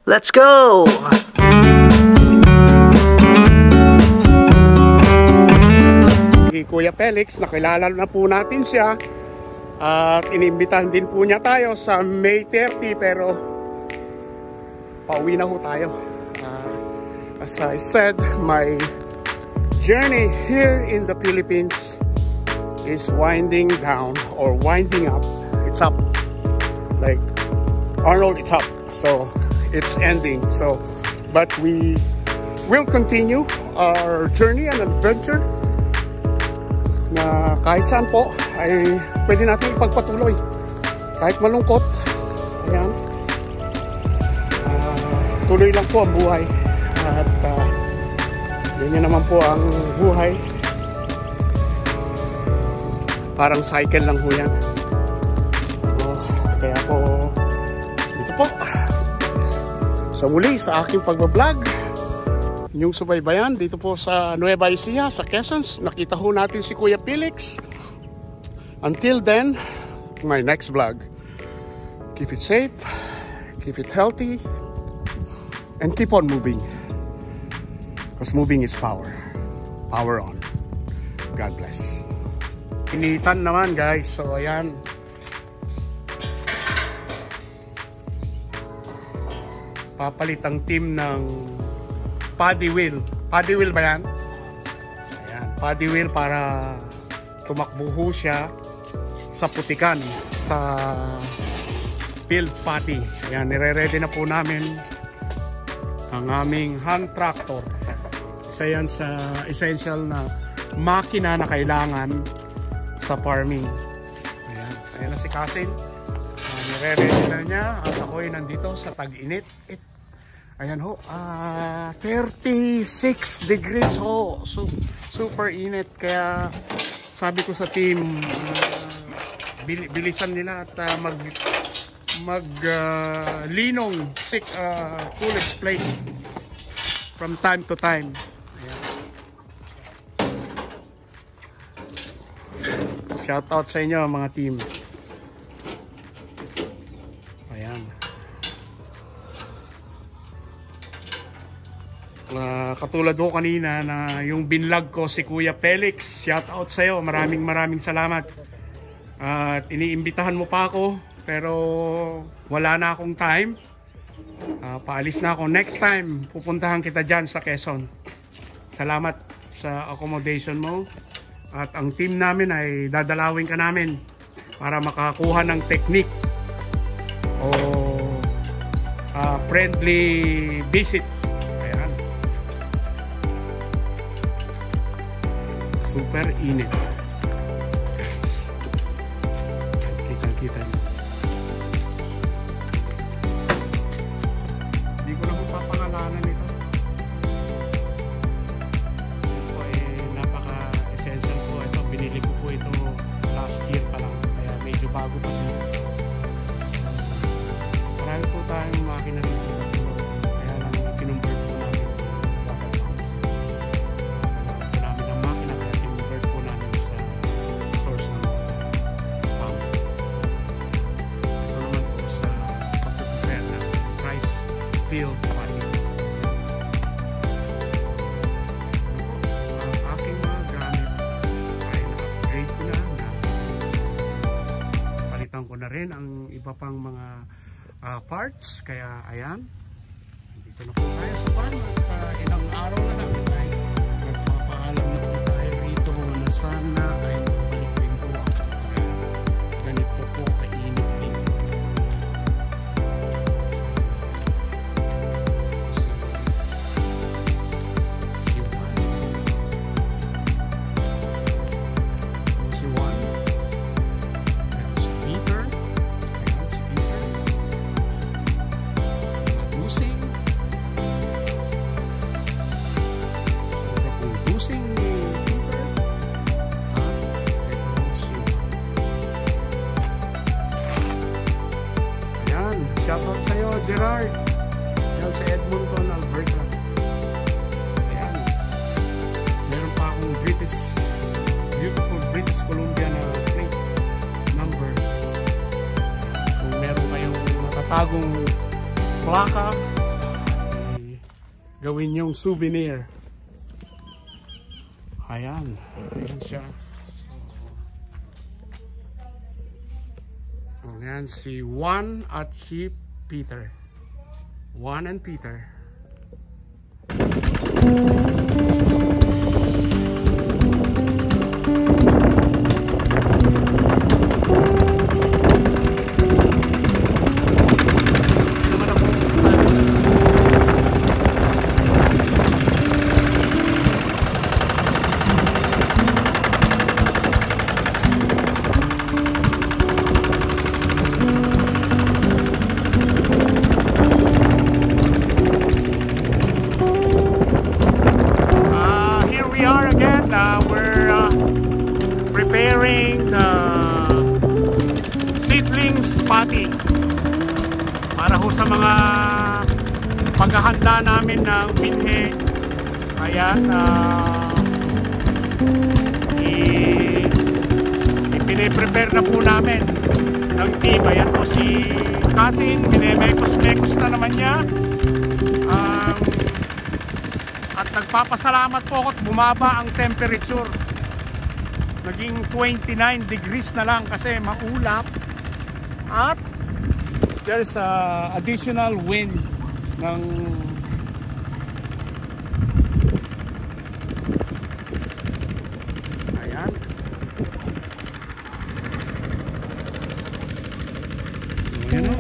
Let's go! Kuya Felix, nakilala na po natin siya at inimbitahan din po niya tayo sa May 30, pero pauwi na ho tayo. As I said, my journey here in the Philippines is winding down or winding up. It's up, like Arnold, it's up, so it's ending. So but we will continue our journey and adventure na kahit saan po ay pwede natin ipagpatuloy kahit malungkot. Ayan, tuloy lang po ang buhay at ganyan naman po ang buhay, parang cycle lang po yan. Kaya po dito po sa muli sa aking pagbablog, yung subaybayan dito po sa Nueva Ecija, sa Quezon. Nakita ho natin si Kuya Felix. Until then, my next vlog, keep it safe, keep it healthy, and keep on moving, because moving is power. Power on. God bless. Initan naman guys, so ayan, papalit ang team ng paddy wheel. Paddy wheel ba yan? Ayan, paddy wheel para tumakbo ho siya sa putikan, sa field paddy. Ayan, nire-ready na po namin ang aming hand tractor. Isa yan sa essential na makina na kailangan sa farming. Ayan, ayan na si Kasin. Nire-ready na niya at ako'y nandito sa tag-init. Ayan ho, 36 degrees ho, super init. Kaya sabi ko sa team, bilisan nila at linong coolest place from time to time. Ayan. Shout out sa inyo mga team. Katulad ho kanina na yung binlog ko si Kuya Felix, shout out sa iyo, maraming salamat. At iniimbitahan mo pa ako pero wala na akong time. Paalis na ako. Next time pupuntahan kita dyan sa Quezon. Salamat sa accommodation mo, at ang team namin ay dadalawin ka namin para makakuha ng technique o friendly visit. Super init. Kita niyo. Hindi ko na mapapangalanan ito. Ito ay napaka-essential po. Ito, binili ko po ito last year pa lang. Kaya medyo bago pa siya. Marami po tayong makina dito. Kaya lang kinumvert po namin. Field paddies. Ang aking mga gamit ay na-upgrade ko na. Palitan ko na rin ang iba pang mga parts. Kaya ayan, dito na po tayo sa farm. At ilang araw na namin ay nagpapaalam na po tayo rito na sana ay makabalik din po ang ganito po kainit din. Shoutout sa'yo, Gerard. Yan sa Edmonton, Alberta. Ayan. Meron pa akong beautiful British Columbia na plate number. Kung meron kayong natatagong plaka gawin yung souvenir. Ayan. Ayan siya. Ayan si Juan at si Peter. Juan and Peter. Seedlings patty para ho sa mga paghahanda namin ng binhi. Ayan, ipine-prepare na po namin ng team. Ayan po si Kasin, minemekos-mekos na naman niya. At nagpapasalamat po ako at bumaba ang temperature. Naging 29 degrees na lang kasi maulap. At there's additional wind ng ayan. Ayan o.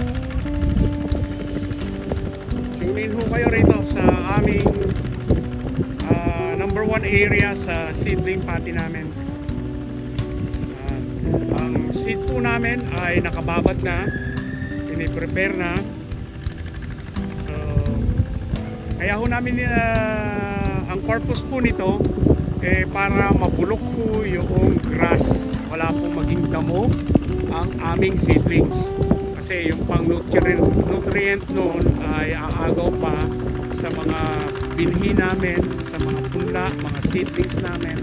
Tune in ho kayo rito sa aming number 1 area sa seedling patty namin. Ang seed po namin ay nakababad na, piniprepare na. So, kaya ho namin ang purpose po nito para mabulok po yung grass, wala pong maging damo ang aming seedlings. Kasi yung pang nutrient noon ay aagaw pa sa mga binhi namin, sa mga punla, mga seedlings namin.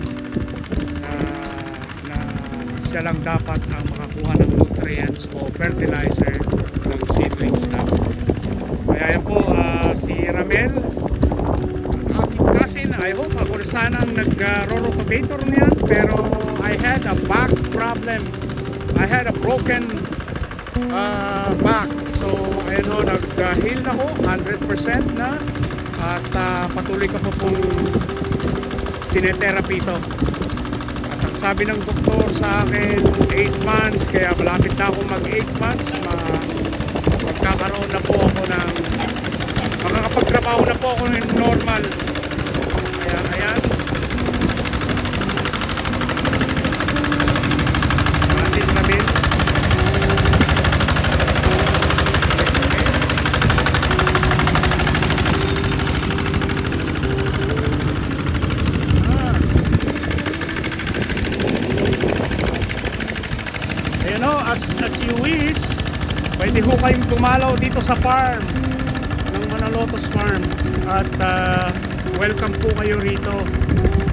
Siya lang dapat ang makakuha ng nutrients o fertilizer ng seedlings namin. Kaya yan po, si Ramel, aking cousin, I hope ako sanang nag-rotavator niyan, pero I had a back problem. I had a broken back. So, ayun ho, nag-heal na ho, 100% na. At patuloy ka po pong tinetherapy ito. Sabi ng doktor sa akin 8 months, kaya malapit na ako mag 8 months, magkakaroon na po ako ng makakapagtrabaho na po ako ng normal. Ayan, ayan. Masin namin. As you wish, pwede ho kayong tumalaw dito sa farm ng Manalotos Farm at welcome po kayo rito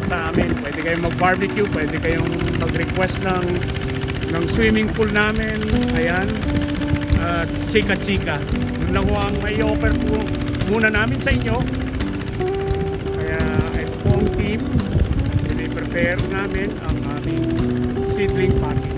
sa amin. Pwede kayong mag-barbecue, pwede kayong mag-request ng swimming pool namin. Ayan, chika-chika. Yun lang ho ang may offer po muna namin sa inyo. Kaya ito po ang team, piniprepare namin ang aming seedling patty.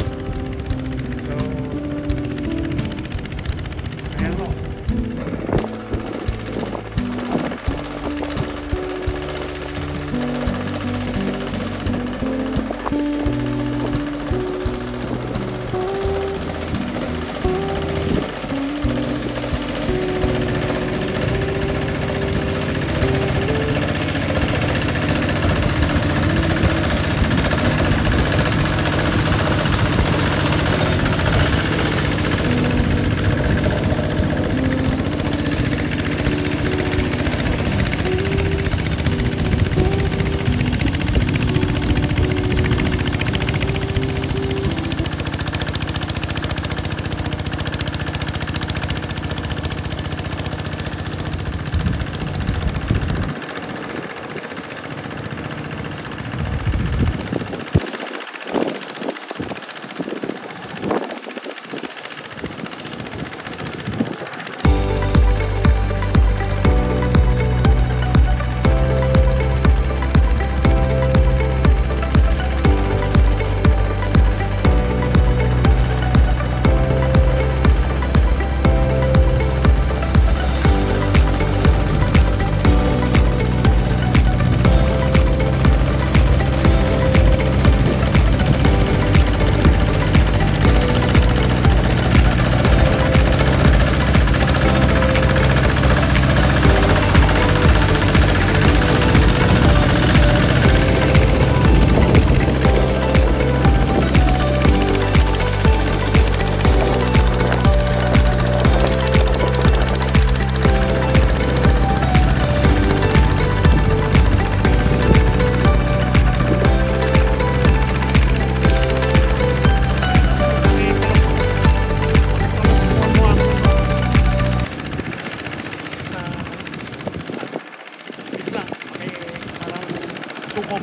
tukob.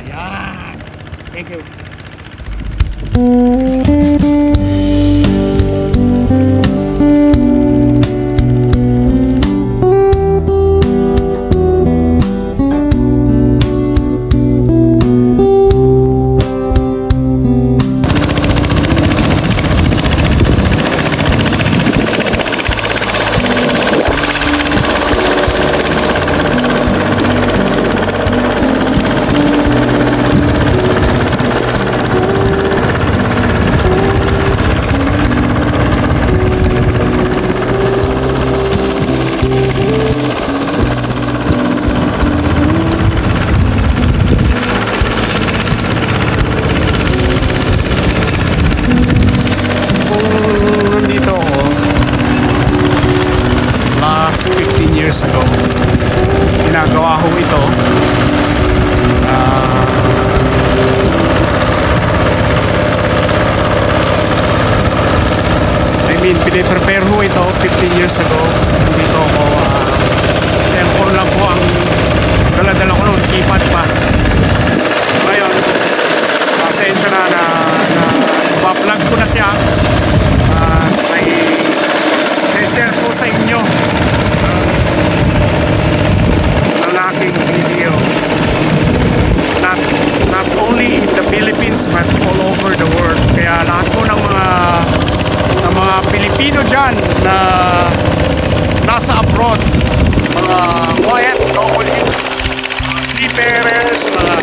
Ayan. Thank you. Ago, ginagawa ho ito. Piniprepare ho ito 15 years ago. Dito ako cellphone lang po ang dala-dala ko noon, keypad pa. Ngayon pasensya na ipa-vlog ko na siya. May share po sa inyo ang aking video, not only in the Philippines but all over the world. Kaya lahat po ng mga Pilipino dyan na nasa abroad, mga OFW, mga seafarers, mga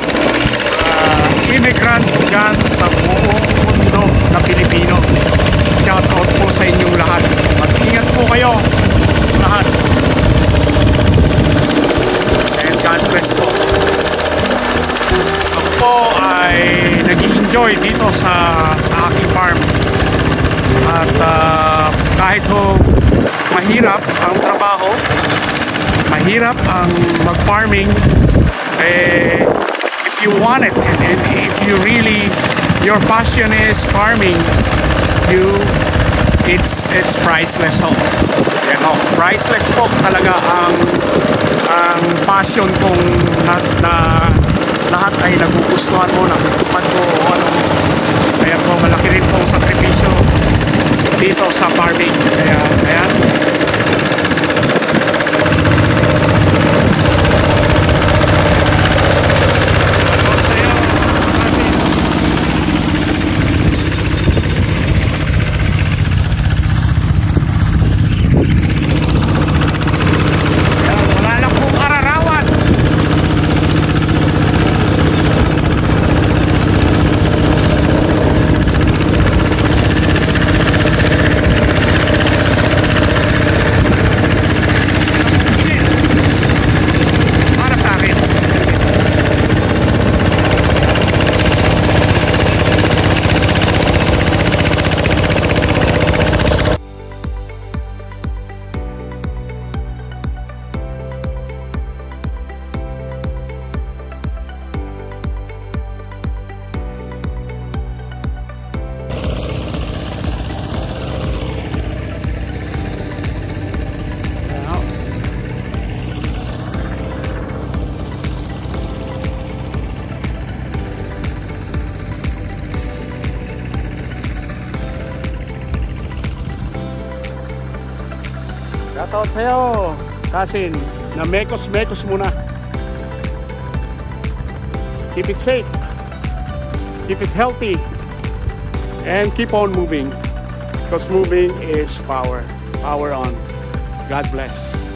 immigrant dyan sa buong mundo na Pilipino, shout out po sa inyong lahat. Mag-ingat po kayo lahat. And God bless po. Ako po ay nag-i-enjoy dito sa aking farm. At kahit ho mahirap ang trabaho, mahirap ang mag-farming, if you want it and if you really, your passion is farming, it's priceless ho. Yan ho, priceless po talaga ang passion kong na lahat ay nagugustuhan mo, natutupad mo o ano. Kaya po malaki rin po ang sakripisyo dito sa farming. Kaya ayan. Shoutout sa'yo, Kasin, na mekos muna. Keep it safe, keep it healthy, and keep on moving, because moving is power on. God bless.